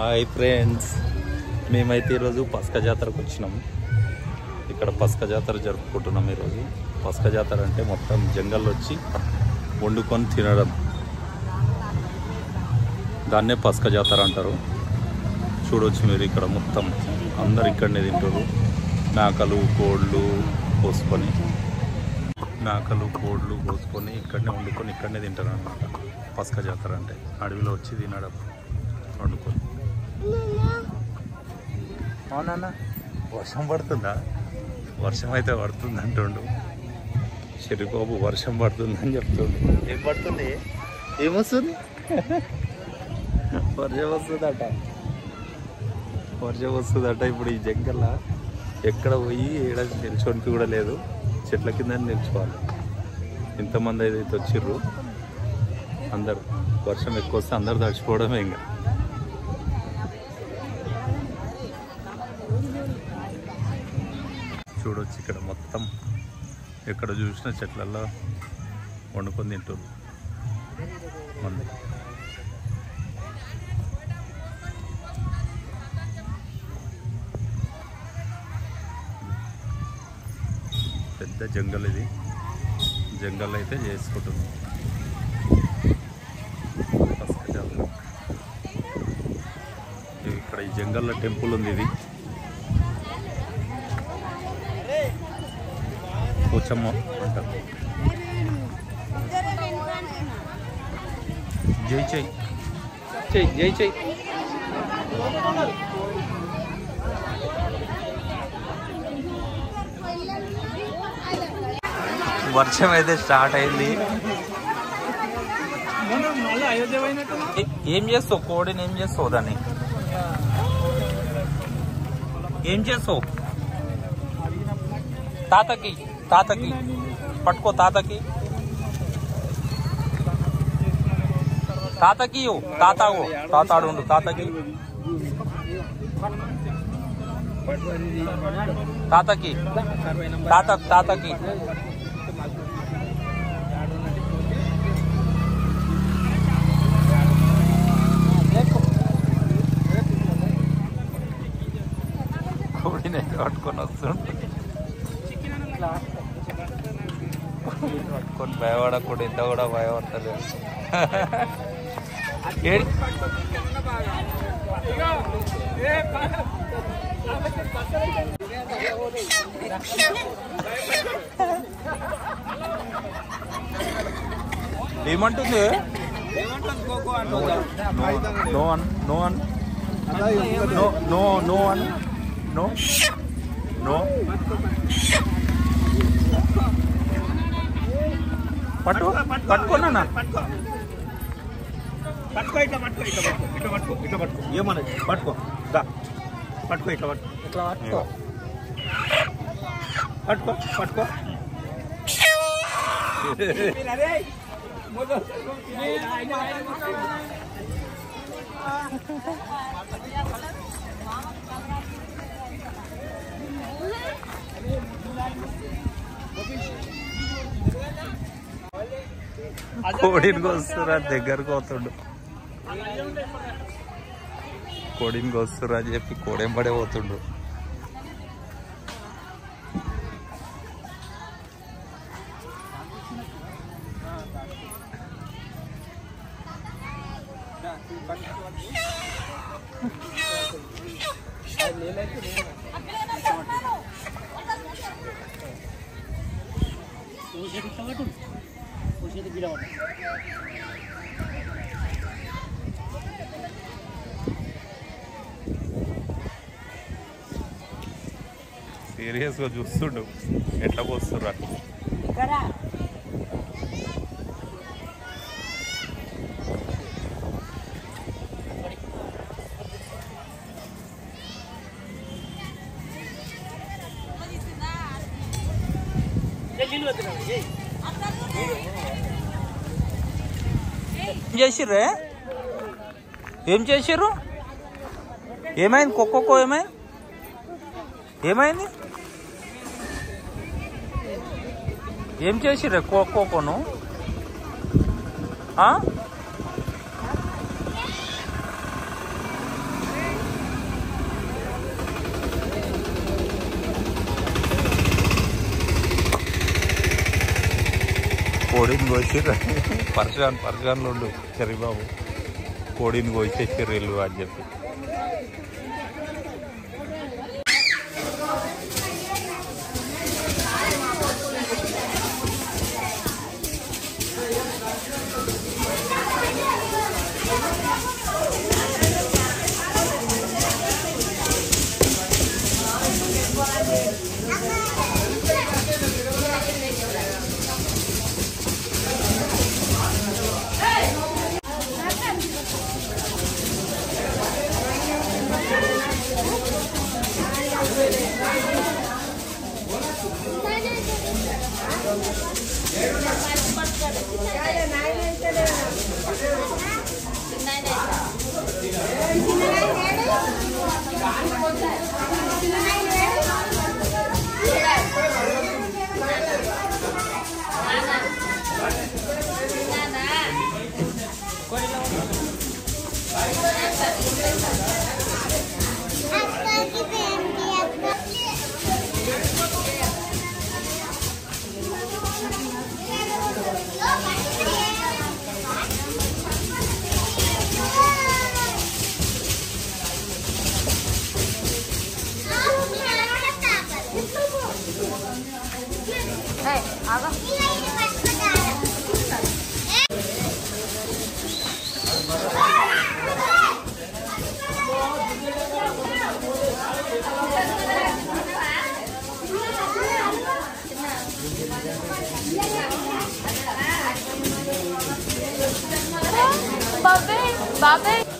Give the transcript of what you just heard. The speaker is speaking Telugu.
హాయ్ ఫ్రెండ్స్, మేమైతే ఈరోజు పస్క జాతరకు వచ్చినాము. ఇక్కడ పస్క జాతర జరుపుకుంటున్నాం. ఈరోజు పస్క జాతర అంటే మొత్తం జంగల్లో వచ్చి వండుకొని తినడం, దాన్నే పస్క జాతర అంటారు. చూడవచ్చు మీరు, ఇక్కడ మొత్తం అందరు ఇక్కడనే తింటారు. మేకలు కోళ్ళు కోసుకొని ఇక్కడనే వండుకొని ఇక్కడనే తింటారు అన్నమాట. పస్క జాతర అంటే అడవిలో వచ్చి తినడం, వండుకొని. అవునన్నా, వర్షం పడుతుందా? వర్షం అయితే పడుతుంది అంటుండు షరీబాబు. వర్షం పడుతుందని చెప్తుండు. ఏం పడుతుంది? ఏమొస్తుంది? వర్షం వస్తుందట. ఇప్పుడు ఈ జంగల్ ఎక్కడ పోయి ఏడ నిల్చోనికి కూడా లేదు, చెట్ల కింద నిల్చోవాలి. ఇంతమంది ఏదైతే వచ్చిర్రు అందరు, వర్షం ఎక్కువ వస్తే అందరు తడిచిపోవడమే. ఇంకా చూడొచ్చు, ఇక్కడ మొత్తం ఎక్కడ చూసినా చెట్లల్లో వండుకొని తింటారు మంది. పెద్ద జంగల్ ఇది. జంగల్ అయితే చేసుకుంటున్నాం. ఇక్కడ ఈ జంగల్లో టెంపుల్ ఉంది. ఇది పోచమ్మ అంటారు. జై జై జై జై జై. వర్షం అయితే స్టార్ట్ అయింది. ఏం చేస్తావు? కోడిని ఏం చేస్తావు? దాన్ని ఏం చేస్తావు? తాతకి పట్టుకో, తాతకి తాతాడు, తాతకి కోడిని పట్టుకొని వస్తుంటు. పట్టుకొని భయపడకూడదు, ఇంత కూడా భయపడతలేదు. ఏమంటుంది? నో పట్టుకోనా? పట్టుకో, ఇట్లా పట్టుకో. ఏమన్నది? పట్టుకో, పట్టుకో, ఇట్లా పట్టుకో. కోడిని కోస్తురా, దగ్గరకు పోతుండు. కోడిని కోస్తురా అని చెప్పి కోడెంబడే పోతుండు. సీరియస్గా చూస్తుండు ఎట్లా పోస్తుర్రా. చేసిర్రే? ఏం చేసిర్రు? ఏమైంది? కుక్కకో ఏమైంది? ఏం చేసిర్రే కుక్కను? కోడిని కోసిర్రు పరశాన్లో ఉండు చరిబాబు కోడిని కోసేసారు వీళ్ళు అని చెప్పి. Babe.